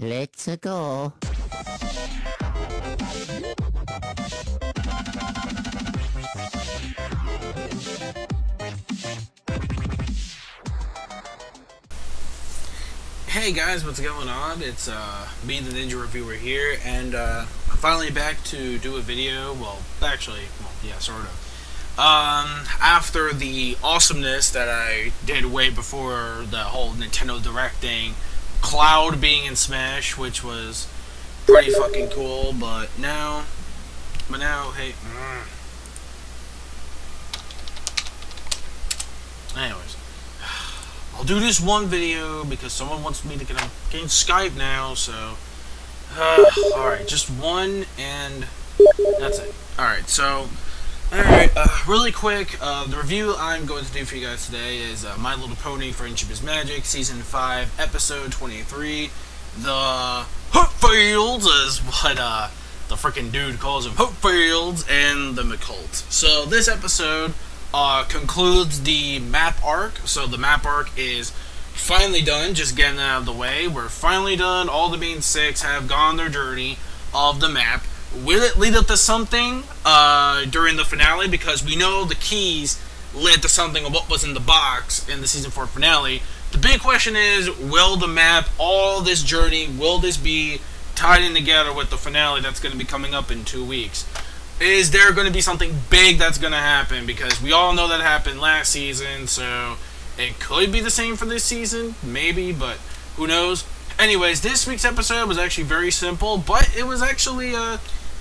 Let's go. Hey guys, what's going on? It's me, the Ninja Reviewer here, and I'm finally back to do a video. Well, actually, yeah, sort of. After the awesomeness that I did way before the whole Nintendo Direct thing, Cloud being in Smash, which was pretty fucking cool, but now, hey, anyways. I'll do this one video because someone wants me to get Skype now, so alright, just one and that's it. Alright, so really quick, the review I'm going to do for you guys today is My Little Pony Friendship is Magic, Season 5, Episode 23. The Hopefields is what the freaking dude calls them, Hopefields, and the McCult. So this episode concludes the map arc. So the map arc is finally done, just getting out of the way. We're finally done. All the main 6 have gone their journey of the map. Will it lead up to something during the finale? Because we know the keys led to something of what was in the box in the Season 4 finale. The big question is, will the map, all this journey, will this be tied in together with the finale that's going to be coming up in 2 weeks? Is there going to be something big that's going to happen? Because we all know that happened last season, so it could be the same for this season, maybe, but who knows. Anyways, this week's episode was actually very simple, but it was actually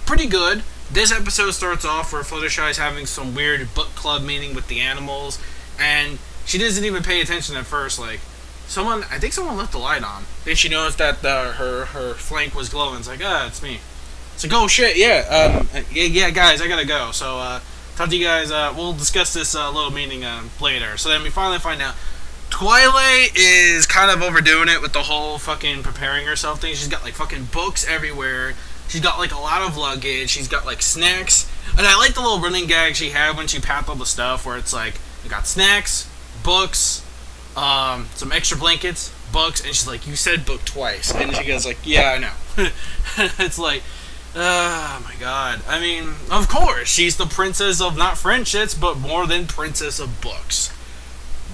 pretty good. This episode starts off where Fluttershy is having some weird book club meeting with the animals, and she doesn't even pay attention at first. Like, I think someone left the light on. Then she noticed that her flank was glowing. It's like, it's me. It's like, oh shit, yeah, yeah, guys, I gotta go. So, talk to you guys, we'll discuss this little meeting later. So then we finally find out Twilight is kind of overdoing it with the whole fucking preparing herself thing. She's got, like, fucking books everywhere. She's got, like, a lot of luggage. She's got, like, snacks. And I like the little running gag she had when she packed all the stuff, where it's like, we got snacks, books, some extra blankets, books, and she's like, you said book twice. And she goes like, yeah, I know. It's like, oh my god. I mean, of course, she's the princess of not friendships, but more than princess of books.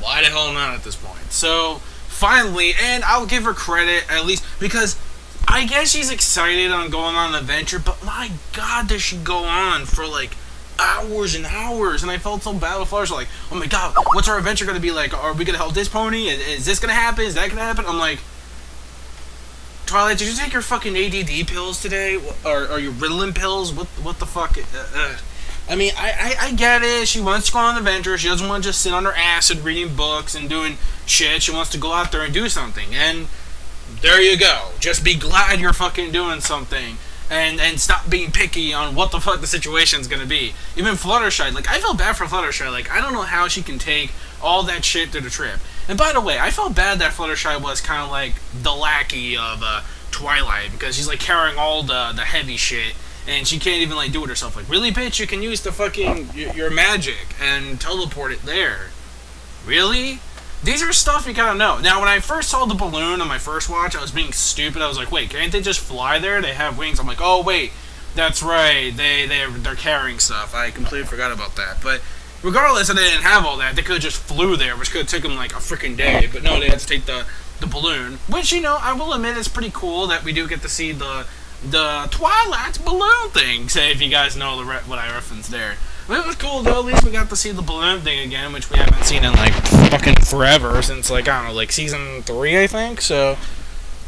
Why the hell not at this point? So, finally, and I'll give her credit, at least, because I guess she's excited on going on an adventure, but my god, does she go on for, like, hours and hours, and I felt so bad with Fluttershy, like, oh my god, what's our adventure gonna be like? Are we gonna help this pony? Is this gonna happen? Is that gonna happen? I'm like, Twilight, did you take your fucking ADD pills today? Or your Ritalin pills? What the fuck? I mean, I get it. She wants to go on an adventure. She doesn't want to just sit on her ass and reading books and doing shit. She wants to go out there and do something. And there you go. Just be glad you're fucking doing something. And stop being picky on what the fuck the situation's gonna be. Even Fluttershy, like, I felt bad for Fluttershy. Like, I don't know how she can take all that shit through the trip. And by the way, I felt bad that Fluttershy was kind of like the lackey of Twilight, because she's like carrying all the heavy shit, and she can't even like do it herself. Like, really, bitch? You can use the fucking your magic and teleport it there. Really? These are stuff you gotta know. Now, when I first saw the balloon on my first watch, I was being stupid. I was like, wait, can't they just fly there? They have wings. I'm like, oh wait, that's right. They're carrying stuff. I completely forgot about that. But regardless, if they didn't have all that, they could have just flew there, which could have taken them like a freaking day. But no, they had to take the balloon, which, you know, I will admit it's pretty cool that we do get to see the Twilight balloon thing. Say, if you guys know what I referenced there. But it was cool, though. At least we got to see the balloon thing again, which we haven't seen in, like, fucking forever, since, like, I don't know, like, Season 3, I think, so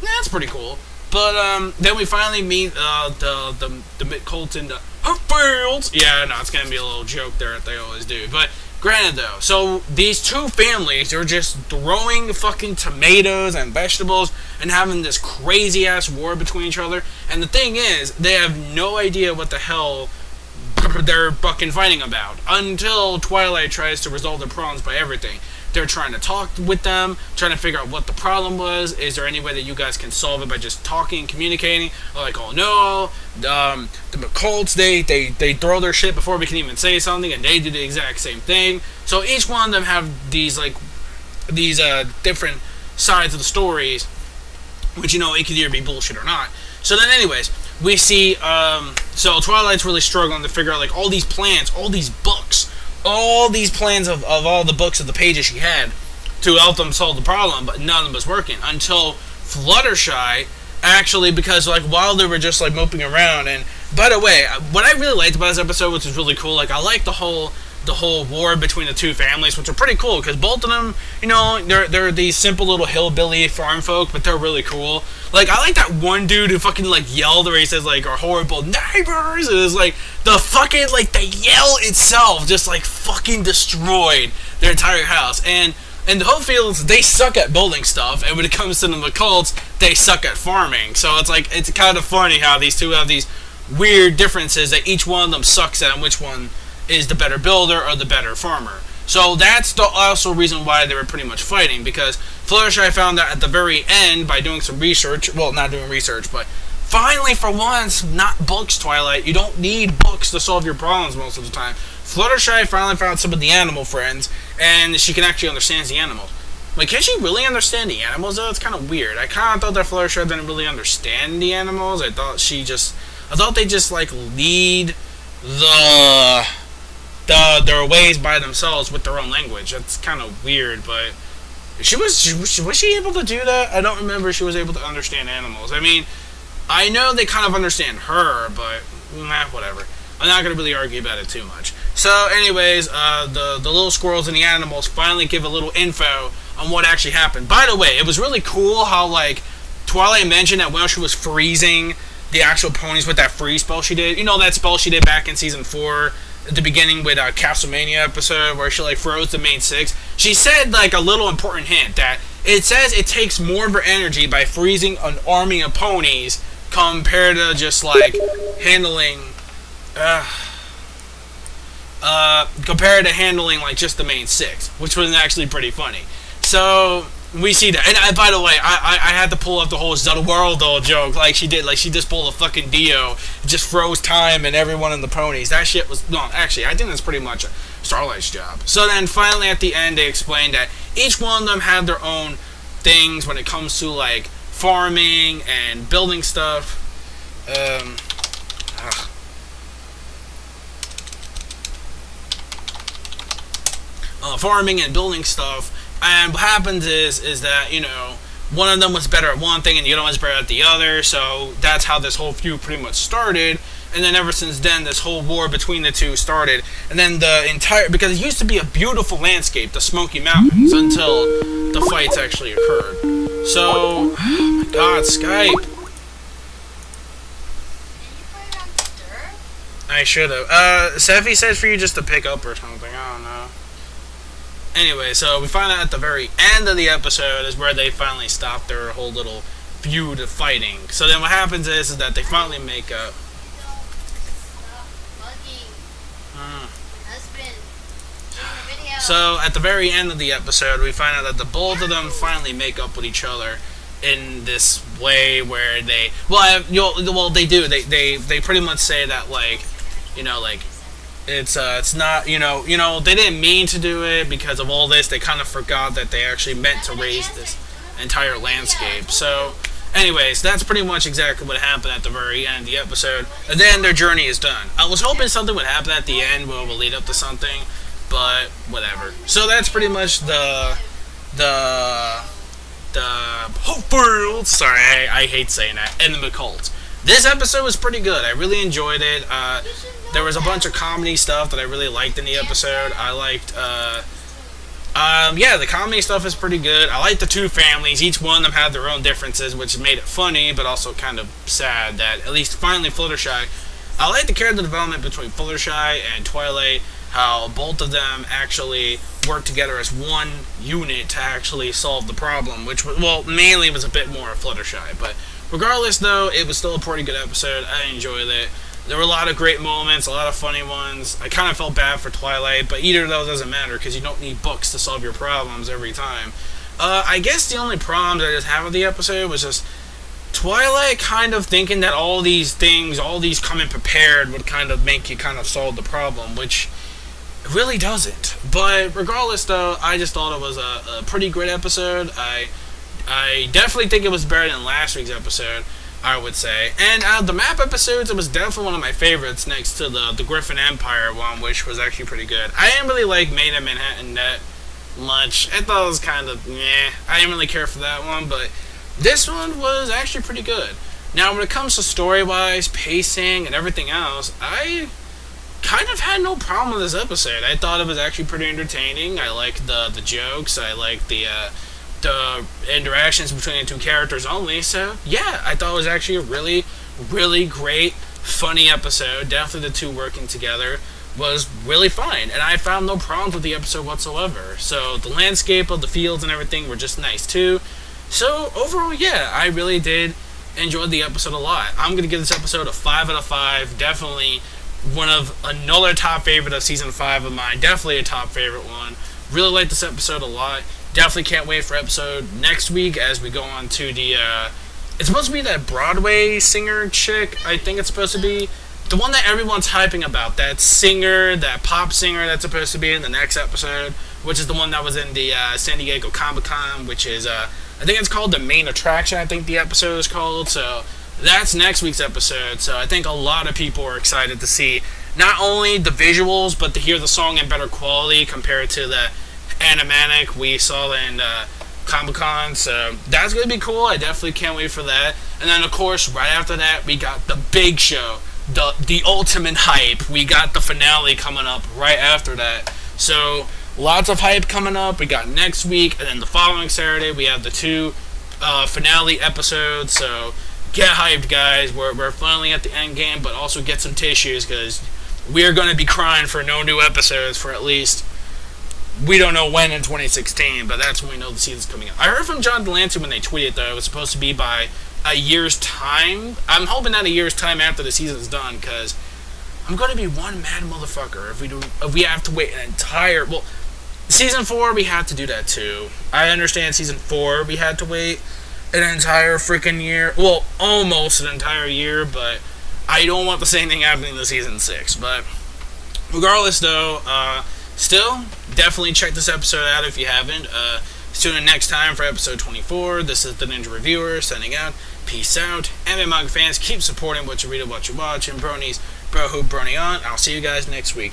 that's pretty cool. But, then we finally meet, the McCult and the Hopefields. Yeah, no, it's gonna be a little joke there that they always do, but granted, though, so these two families are just throwing fucking tomatoes and vegetables and having this crazy-ass war between each other, and the thing is, they have no idea what the hell they're fucking fighting about until Twilight tries to resolve their problems by everything. They're trying to talk with them, trying to figure out what the problem was. Is there any way that you guys can solve it by just talking, communicating? They're like, oh no, the McCults, they throw their shit before we can even say something, and they do the exact same thing. So each one of them have these, like, these different sides of the stories, which, you know, it could either be bullshit or not. So then anyways, we see, so Twilight's really struggling to figure out, like, all these plans, all these books, all these plans of all the books of the pages she had to help them solve the problem, but none of them was working until Fluttershy actually, because, like, while they were just, like, moping around. And by the way, what I really liked about this episode, which was really cool, like, I like the whole war between the two families, which are pretty cool, because both of them, you know, they're these simple little hillbilly farm folk, but they're really cool. Like, I like that one dude who fucking, like, yelled where he says, like, our horrible neighbors. It was like the fucking, like, the yell itself just, like, fucking destroyed their entire house. And the whole fields, they suck at building stuff, and when it comes to the McCults, they suck at farming. So it's like, it's kind of funny how these two have these weird differences that each one of them sucks at, and which one is the better builder or the better farmer. So that's the also reason why they were pretty much fighting, because Fluttershy found that at the very end, by doing some research, well, not doing research, but finally, for once, not books, Twilight. You don't need books to solve your problems most of the time. Fluttershy finally found some of the animal friends, and she can actually understand the animals. Like, can she really understand the animals, though? It's kind of weird. I kind of thought that Fluttershy didn't really understand the animals. I thought they just, like, lead their ways by themselves with their own language. That's kind of weird, but was she able to do that? I don't remember she was able to understand animals. I mean, I know they kind of understand her, but whatever. I'm not going to really argue about it too much. So anyways, the little squirrels and the animals finally give a little info on what actually happened. By the way, it was really cool how, like, Twilight mentioned that while she was freezing the actual ponies with that freeze spell she did, you know, that spell she did back in season 4 at the beginning with Castlemania episode where she, like, froze the main 6, she said, like, a little important hint that it says it takes more of her energy by freezing an army of ponies compared to just, like, handling like just the main 6, which was actually pretty funny. So we see that, and by the way, I had to pull up the whole Zelda joke, like she did, like she just pulled a fucking Dio, just froze time and everyone in the ponies. That shit was, no, actually, I think that's pretty much Starlight's job. So then finally at the end they explained that each one of them had their own things when it comes to, like, farming and building stuff. Farming and building stuff, and what happens is that, you know, one of them was better at one thing and the other one's better at the other, so that's how this whole feud pretty much started. And then ever since then, this whole war between the two started, and then the entire, because it used to be a beautiful landscape, the Smoky Mountains, until the fights actually occurred. So, oh my god, Skype. I should have. Seffi says for you just to pick up or something, I don't know. Anyway, so we find out at the very end of the episode is where they finally stop their whole little feud of fighting. So then what happens is that they finally make up. So at the very end of the episode, we find out that the both of them finally make up with each other in this way where they, they do. They pretty much say that, like, you know, like, it's not, you know, they didn't mean to do it because of all this. They kind of forgot that they actually meant to raise this entire landscape. So, anyways, that's pretty much exactly what happened at the very end of the episode. And then their journey is done. I was hoping something would happen at the end where it would lead up to something, but whatever. So that's pretty much the Hope World. Sorry, I hate saying that. And the McCults. This episode was pretty good. I really enjoyed it. There was a bunch of comedy stuff that I really liked in the episode. I liked, yeah, the comedy stuff is pretty good. I liked the two families. Each one of them had their own differences, which made it funny, but also kind of sad that at least finally Fluttershy. I like the character development between Fluttershy and Twilight, how both of them actually work together as one unit to actually solve the problem, which was, well, mainly was a bit more of Fluttershy, but regardless, though, it was still a pretty good episode. I enjoyed it. There were a lot of great moments, a lot of funny ones. I kind of felt bad for Twilight, but either of those doesn't matter because you don't need books to solve your problems every time. I guess the only problems I just have with the episode was just Twilight kind of thinking that all these things, all these coming prepared would kind of make you kind of solve the problem, which it really doesn't. But regardless, though, I just thought it was a pretty great episode. I I definitely think it was better than last week's episode, I would say. And out of the map episodes, it was definitely one of my favorites next to the Griffin Empire one, which was actually pretty good. I didn't really like Maid in Manhattan that much. I thought it was kind of, meh. I didn't really care for that one, but this one was actually pretty good. Now, when it comes to story-wise, pacing, and everything else, I kind of had no problem with this episode. I thought it was actually pretty entertaining. I liked the jokes. I liked the interactions between the two characters only. So, yeah, I thought it was actually a really, really great, funny episode. Definitely the two working together was really fine. And I found no problems with the episode whatsoever. So, the landscape of the fields and everything were just nice, too. So, overall, yeah, I really did enjoy the episode a lot. I'm going to give this episode a 5 out of 5. Definitely another top favorite of Season 5 of mine. Definitely a top favorite one. Really like this episode a lot. Definitely can't wait for episode next week as we go on to the, it's supposed to be that Broadway singer chick, I think it's supposed to be. The one that everyone's hyping about. That singer, that pop singer that's supposed to be in the next episode, which is the one that was in the San Diego Comic-Con, which is, I think it's called The Main Attraction, I think the episode is called. So that's next week's episode. So I think a lot of people are excited to see not only the visuals, but to hear the song in better quality compared to the animatic we saw in Comic-Con. So that's going to be cool. I definitely can't wait for that. And then, of course, right after that, we got the big show, the ultimate hype. We got the finale coming up right after that. So lots of hype coming up. We got next week, and then the following Saturday, we have the two finale episodes. So get hyped, guys. We're finally at the end game, but also get some tissues, because we're going to be crying for no new episodes for at least, we don't know when in 2016, but that's when we know the season's coming up. I heard from John Delancey when they tweeted that it was supposed to be by a year's time. I'm hoping not a year's time after the season's done, because I'm going to be one mad motherfucker if we have to wait an entire, well, Season 4, we had to do that too. I understand Season 4, we had to wait an entire freaking year. Well, almost an entire year, but I don't want the same thing happening to Season 6. But regardless, though, still, definitely check this episode out if you haven't. Tune in next time for episode 24. This is the Ninja Reviewer, signing out. Peace out. Anime manga fans, keep supporting what you read and what you watch. And bronies, bro who brony on. I'll see you guys next week.